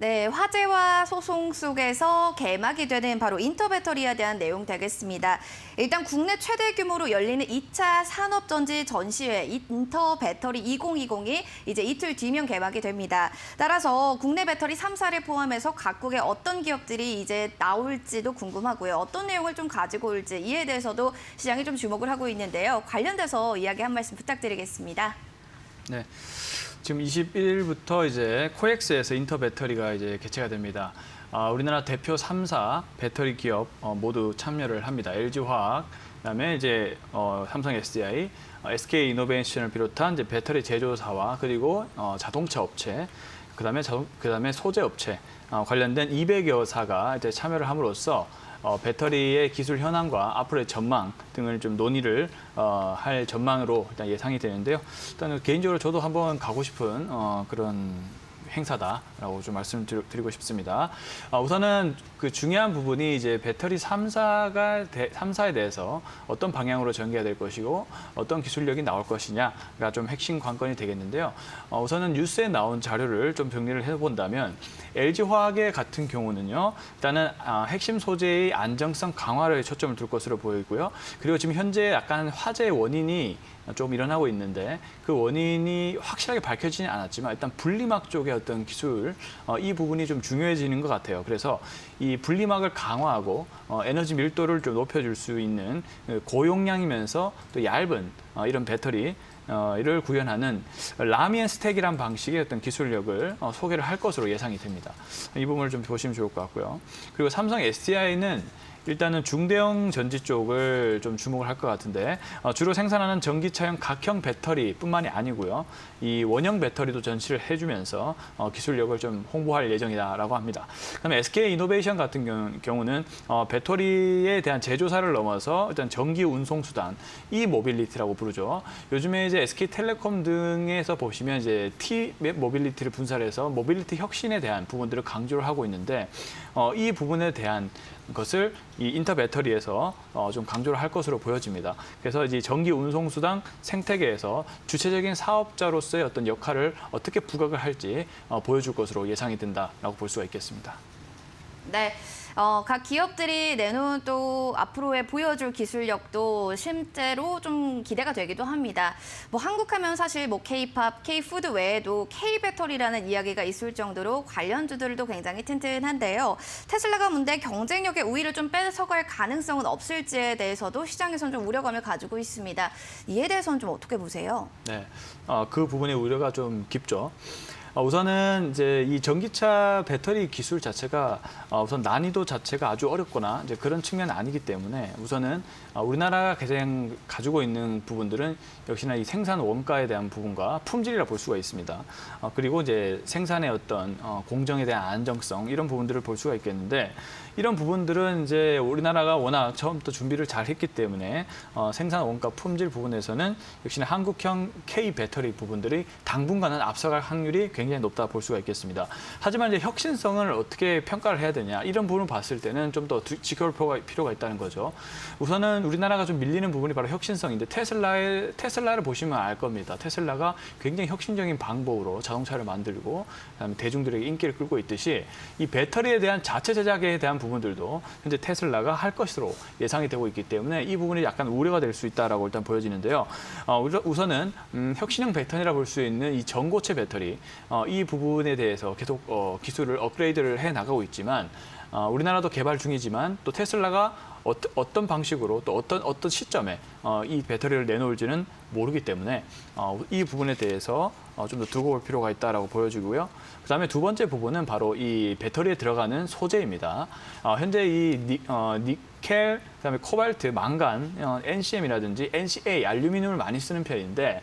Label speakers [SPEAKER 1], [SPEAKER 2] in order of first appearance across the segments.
[SPEAKER 1] 네, 화제와 소송 속에서 개막이 되는 바로 인터배터리에 대한 내용 되겠습니다. 일단 국내 최대 규모로 열리는 2차 산업전지 전시회 인터배터리 2020이 이제 이틀 뒤면 개막이 됩니다. 따라서 국내 배터리 3사를 포함해서 각국의 어떤 기업들이 이제 나올지도 궁금하고요. 어떤 내용을 좀 가지고 올지 이에 대해서도 시장이 좀 주목을 하고 있는데요. 관련돼서 이야기 한 말씀 부탁드리겠습니다.
[SPEAKER 2] 네. 지금 21일부터 이제 코엑스에서 인터배터리가 이제 개최가 됩니다. 우리나라 대표 3사 배터리 기업 모두 참여를 합니다. LG화학, 그다음에 이제 삼성 SDI, SK 이노베이션을 비롯한 이제 배터리 제조사와 그리고 자동차 업체, 그다음에 소재 업체 관련된 200여 사가 이제 참여를 함으로써 배터리의 기술 현황과 앞으로의 전망 등을 좀 논의를 할 전망으로 일단 예상이 되는데요. 일단 개인적으로 저도 한번 가고 싶은 그런 행사다라고 좀 말씀드리고 싶습니다. 우선은 그 중요한 부분이 이제 배터리 3사에 대해서 어떤 방향으로 전개가 될 것이고 어떤 기술력이 나올 것이냐가 좀 핵심 관건이 되겠는데요. 우선은 뉴스에 나온 자료를 좀 정리를 해본다면 LG화학의 같은 경우는요. 일단은 핵심 소재의 안정성 강화를 초점을 둘 것으로 보이고요. 그리고 지금 현재 약간 화재의 원인이 좀 일어나고 있는데 그 원인이 확실하게 밝혀지진 않았지만 일단 분리막 쪽의 어떤 기술 이 부분이 좀 중요해지는 것 같아요. 그래서 이 분리막을 강화하고 에너지 밀도를 좀 높여줄 수 있는 고용량이면서 또 얇은 이런 배터리 이를 구현하는 라미엔 스택이란 방식의 어떤 기술력을 소개를 할 것으로 예상이 됩니다. 이 부분을 좀 보시면 좋을 것 같고요. 그리고 삼성 SDI는 일단은 중대형 전지 쪽을 좀 주목을 할 것 같은데 주로 생산하는 전기차용 각형 배터리뿐만이 아니고요. 이 원형 배터리도 전시를 해주면서 기술력을 좀 홍보할 예정이다라고 합니다. 그다음에 SK 이노베이션 같은 경우는 배터리에 대한 제조사를 넘어서 일단 전기 운송 수단, 이 모빌리티라고 부르죠. 요즘에 이제 SK텔레콤 등에서 보시면 이제 T 모빌리티를 분사해서 모빌리티 혁신에 대한 부분들을 강조를 하고 있는데 이 부분에 대한 것을 이 인터배터리에서 좀 강조를 할 것으로 보여집니다. 그래서 이제 전기 운송 수단 생태계에서 주체적인 사업자로서의 어떤 역할을 어떻게 부각을 할지 보여줄 것으로 예상이 된다라고 볼 수가 있겠습니다.
[SPEAKER 1] 네. 각 기업들이 내놓은 또 앞으로의 보여줄 기술력도 실제로 좀 기대가 되기도 합니다. 뭐 한국 하면 사실 뭐 K-팝, K-푸드 외에도 K-배터리라는 이야기가 있을 정도로 관련주들도 굉장히 튼튼한데요. 테슬라가 문제 경쟁력의 우위를 좀 뺏어갈 가능성은 없을지에 대해서도 시장에서는 좀 우려감을 가지고 있습니다. 이에 대해서는 좀 어떻게 보세요?
[SPEAKER 2] 네, 그 부분의 우려가 좀 깊죠. 우선은 이제 이 전기차 배터리 기술 자체가 우선 난이도 자체가 아주 어렵거나 이제 그런 측면은 아니기 때문에 우선은 우리나라가 가장 가지고 있는 부분들은 역시나 이 생산 원가에 대한 부분과 품질이라 볼 수가 있습니다. 그리고 이제 생산의 어떤 공정에 대한 안정성 이런 부분들을 볼 수가 있겠는데 이런 부분들은 이제 우리나라가 워낙 처음부터 준비를 잘 했기 때문에 생산 원가 품질 부분에서는 역시나 한국형 K 배터리 부분들이 당분간은 앞서갈 확률이 굉장히 높다 볼 수가 있겠습니다. 하지만 이제 혁신성을 어떻게 평가를 해야 되냐 이런 부분을 봤을 때는 좀 더 지켜볼 필요가 있다는 거죠. 우선은 우리나라가 좀 밀리는 부분이 바로 혁신성인데 테슬라를 보시면 알 겁니다. 테슬라가 굉장히 혁신적인 방법으로 자동차를 만들고 그다음에 대중들에게 인기를 끌고 있듯이 이 배터리에 대한 자체 제작에 대한 부분들도 현재 테슬라가 할 것으로 예상이 되고 있기 때문에 이 부분이 약간 우려가 될 수 있다라고 일단 보여지는데요. 우선은 혁신형 배터리라 볼 수 있는 이 전고체 배터리 이 부분에 대해서 계속 기술을 업그레이드를 해 나가고 있지만 우리나라도 개발 중이지만 또 테슬라가 어떤 방식으로 또 어떤 시점에 이 배터리를 내놓을지는 모르기 때문에 이 부분에 대해서 좀 더 두고 볼 필요가 있다라고 보여지고요. 그다음에 두 번째 부분은 바로 이 배터리에 들어가는 소재입니다. 현재 이 니켈, 그다음에 코발트, 망간, NCM이라든지 NCA, 알루미늄을 많이 쓰는 편인데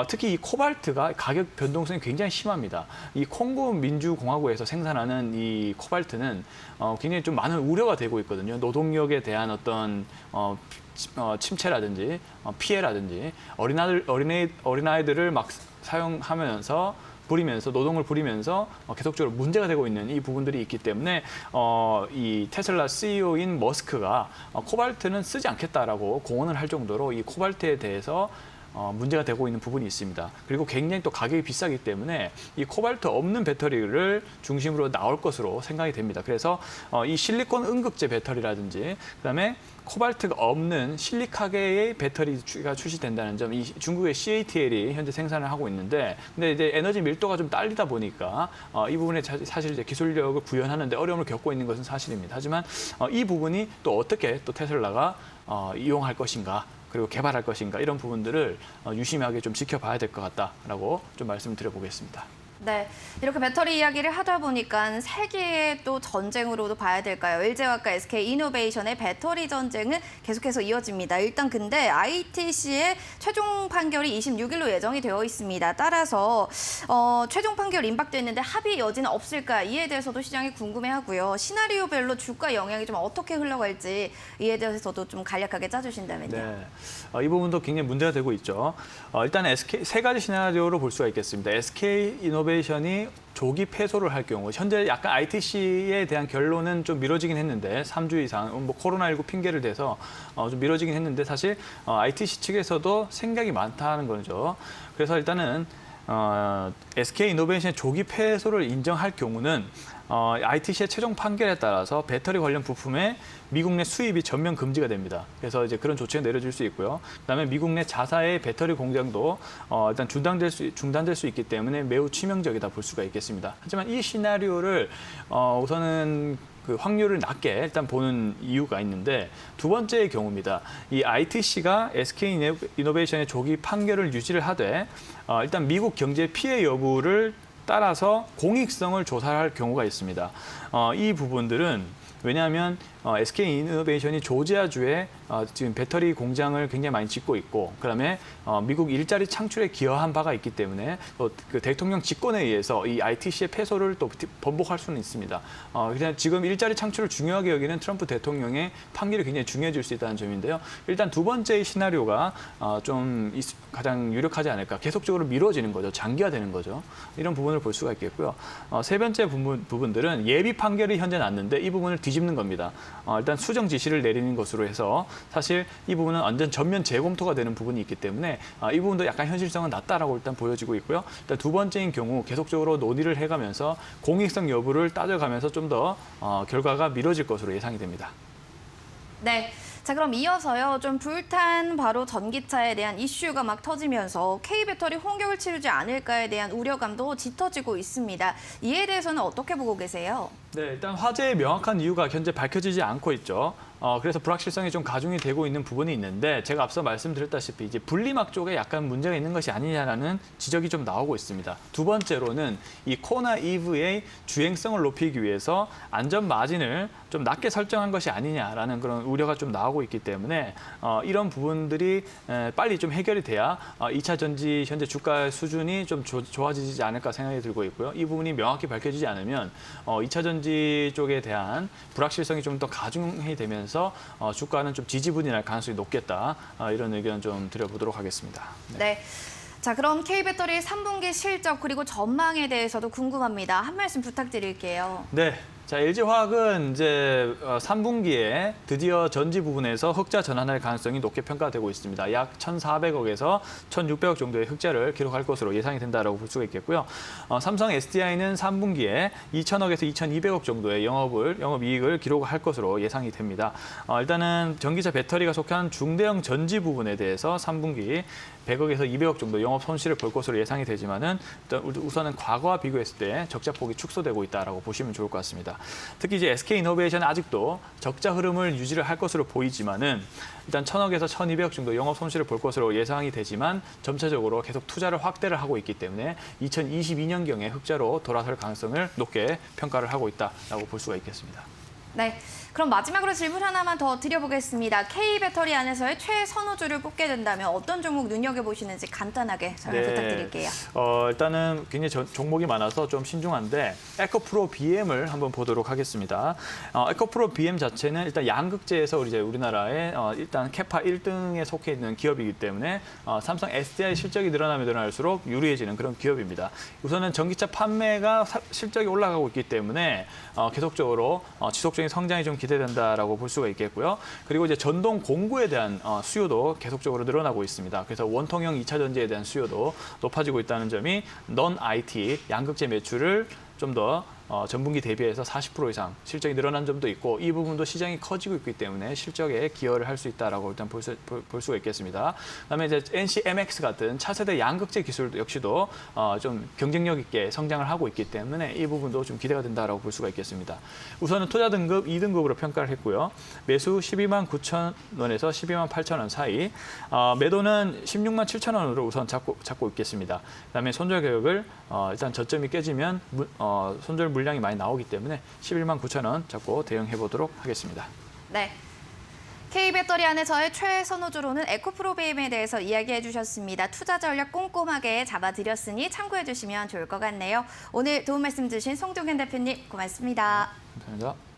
[SPEAKER 2] 특히 이 코발트가 가격 변동성이 굉장히 심합니다. 이 콩고 민주공화국에서 생산하는 이 코발트는 굉장히 좀 많은 우려가 되고 있거든요. 노동력에 대한 어떤 침체라든지 피해라든지 어린아이들을 막 사용하면서 노동을 부리면서 계속적으로 문제가 되고 있는 이 부분들이 있기 때문에 이 테슬라 CEO인 머스크가 코발트는 쓰지 않겠다라고 공언을 할 정도로 이 코발트에 대해서 문제가 되고 있는 부분이 있습니다. 그리고 굉장히 또 가격이 비싸기 때문에 이 코발트 없는 배터리를 중심으로 나올 것으로 생각이 됩니다. 그래서 이 실리콘 음극재 배터리라든지 그다음에 코발트가 없는 실리카계의 배터리가 출시된다는 점, 이 중국의 CATL이 현재 생산을 하고 있는데, 근데 이제 에너지 밀도가 좀 딸리다 보니까 이 부분에 사실 이제 기술력을 구현하는데 어려움을 겪고 있는 것은 사실입니다. 하지만 이 부분이 또 어떻게 또 테슬라가 이용할 것인가, 그리고 개발할 것인가 이런 부분들을 유심하게 좀 지켜봐야 될 것 같다라고 좀 말씀드려보겠습니다.
[SPEAKER 1] 네, 이렇게 배터리 이야기를 하다 보니까 세계의 또 전쟁으로도 봐야 될까요? LG화학과 SK이노베이션의 배터리 전쟁은 계속해서 이어집니다. 일단 근데 ITC의 최종 판결이 26일로 예정이 되어 있습니다. 따라서 최종 판결 임박됐는데 합의 여지는 없을까? 이에 대해서도 시장이 궁금해하고요. 시나리오별로 주가 영향이 좀 어떻게 흘러갈지 이에 대해서도 좀 간략하게 짜주신다면요.
[SPEAKER 2] 네, 이 부분도 굉장히 문제가 되고 있죠. 일단 SK 세 가지 시나리오로 볼 수가 있겠습니다. SK이노베이션이 조기 패소를 할 경우, 현재 약간 ITC에 대한 결론은 좀 미뤄지긴 했는데 3주 이상 뭐 코로나19 핑계를 대서 좀 미뤄지긴 했는데 사실 ITC 측에서도 생각이 많다는 거죠. 그래서 일단은 SK이노베이션의 조기 패소를 인정할 경우는 ITC의 최종 판결에 따라서 배터리 관련 부품의 미국 내 수입이 전면 금지가 됩니다. 그래서 이제 그런 조치가 내려질 수 있고요. 그다음에 미국 내 자사의 배터리 공장도 일단 중단될 수 있기 때문에 매우 치명적이다 볼 수가 있겠습니다. 하지만 이 시나리오를 우선은 그 확률을 낮게 일단 보는 이유가 있는데, 두 번째의 경우입니다. 이 ITC가 SK이노베이션의 조기 판결을 유지를 하되 일단 미국 경제 피해 여부를 따라서 공익성을 조사할 경우가 있습니다. 이 부분들은 왜냐하면 SK이노베이션이 조지아주에 지금 배터리 공장을 굉장히 많이 짓고 있고, 그다음에 미국 일자리 창출에 기여한 바가 있기 때문에 또 그 대통령 직권에 의해서 이 ITC의 패소를 또 번복할 수는 있습니다. 그냥 지금 일자리 창출을 중요하게 여기는 트럼프 대통령의 판결이 굉장히 중요해질 수 있다는 점인데요. 일단 두 번째의 시나리오가 좀 가장 유력하지 않을까. 계속적으로 미뤄지는 거죠. 장기화되는 거죠. 이런 부분을 볼 수가 있겠고요. 세 번째 부분들은 예비 판결이 현재 났는데 이 부분을 뒤집는 겁니다. 일단 수정 지시를 내리는 것으로 해서 사실 이 부분은 완전 전면 재검토가 되는 부분이 있기 때문에 이 부분도 약간 현실성은 낮다라고 일단 보여지고 있고요. 일단 두 번째인 경우 계속적으로 논의를 해가면서 공익성 여부를 따져가면서 좀 더 결과가 미뤄질 것으로 예상이 됩니다.
[SPEAKER 1] 네. 자, 그럼 이어서요. 좀 불탄 바로 전기차에 대한 이슈가 막 터지면서 K배터리 홍역을 치르지 않을까에 대한 우려감도 짙어지고 있습니다. 이에 대해서는 어떻게 보고 계세요?
[SPEAKER 2] 네, 일단 화재의 명확한 이유가 현재 밝혀지지 않고 있죠. 그래서 불확실성이 좀 가중이 되고 있는 부분이 있는데, 제가 앞서 말씀드렸다시피 이제 분리막 쪽에 약간 문제가 있는 것이 아니냐라는 지적이 좀 나오고 있습니다. 두 번째로는 이 코나 이브의 주행성을 높이기 위해서 안전 마진을 좀 낮게 설정한 것이 아니냐라는 그런 우려가 좀 나오고 있기 때문에 이런 부분들이 빨리 좀 해결이 돼야 2차 전지 현재 주가 수준이 좀 좋아지지 않을까 생각이 들고 있고요. 이 부분이 명확히 밝혀지지 않으면 2차 전지 쪽에 대한 불확실성이 좀 더 가중이 되면서 주가는 좀 지지부진할 가능성이 높겠다. 이런 의견 좀 드려보도록 하겠습니다.
[SPEAKER 1] 네. 자, 그럼 K배터리 3분기 실적 그리고 전망에 대해서도 궁금합니다. 한 말씀 부탁드릴게요.
[SPEAKER 2] 네. 자, LG화학은 이제 3분기에 드디어 전지 부분에서 흑자 전환할 가능성이 높게 평가되고 있습니다. 약 1,400억에서 1,600억 정도의 흑자를 기록할 것으로 예상이 된다라고 볼 수가 있겠고요. 삼성 SDI는 3분기에 2,000억에서 2,200억 정도의 영업이익을 기록할 것으로 예상이 됩니다. 일단은 전기차 배터리가 속한 중대형 전지 부분에 대해서 3분기 100억에서 200억 정도 영업 손실을 볼 것으로 예상이 되지만은 우선은 과거와 비교했을 때 적자폭이 축소되고 있다라고 보시면 좋을 것 같습니다. 특히 이제 SK이노베이션은 아직도 적자 흐름을 유지를 할 것으로 보이지만은 일단 1,000억에서 1,200억 정도 영업 손실을 볼 것으로 예상이 되지만 점차적으로 계속 투자를 확대를 하고 있기 때문에 2022년경에 흑자로 돌아설 가능성을 높게 평가를 하고 있다라고 볼 수가 있겠습니다.
[SPEAKER 1] 네. 그럼 마지막으로 질문 하나만 더 드려보겠습니다. K배터리 안에서의 최선호주를 뽑게 된다면 어떤 종목 눈여겨보시는지 간단하게 설명 부탁드릴게요.
[SPEAKER 2] 일단은 굉장히 종목이 많아서 좀 신중한데 에코프로 BM을 한번 보도록 하겠습니다. 에코프로 BM 자체는 일단 양극재에서 우리나라의 일단 캐파 1등에 속해 있는 기업이기 때문에 삼성 SDI 실적이 늘어나면 늘어날수록 유리해지는 그런 기업입니다. 우선은 전기차 판매가 실적이 올라가고 있기 때문에 계속적으로 지속적인 전체적인 성장이 좀 기대된다라고 볼 수가 있겠고요. 그리고 이제 전동 공구에 대한 수요도 계속적으로 늘어나고 있습니다. 그래서 원통형 2차 전지에 대한 수요도 높아지고 있다는 점이 넌 IT 양극재 매출을 좀 더 전분기 대비해서 40% 이상 실적이 늘어난 점도 있고 이 부분도 시장이 커지고 있기 때문에 실적에 기여를 할 수 있다라고 일단 볼 수가 있겠습니다. 그다음에 이제 NCMX 같은 차세대 양극재 기술 역시도 좀 경쟁력 있게 성장을 하고 있기 때문에 이 부분도 좀 기대가 된다라고 볼 수가 있겠습니다. 우선은 투자 등급 2등급으로 평가를 했고요. 매수 12만 9천 원에서 12만 8천 원 사이, 매도는 16만 7천 원으로 우선 잡고 있겠습니다. 그다음에 손절 가격을 일단 저점이 깨지면 손절 물량이 많이 나오기 때문에 11만 9천 원 잡고 대응해 보도록 하겠습니다.
[SPEAKER 1] 네. K배터리 안에서의 최선호주로는 에코프로비엠에 대해서 이야기해 주셨습니다. 투자 전략 꼼꼼하게 잡아드렸으니 참고해 주시면 좋을 것 같네요. 오늘 도움 말씀 주신 송종현 대표님 고맙습니다.
[SPEAKER 2] 감사합니다.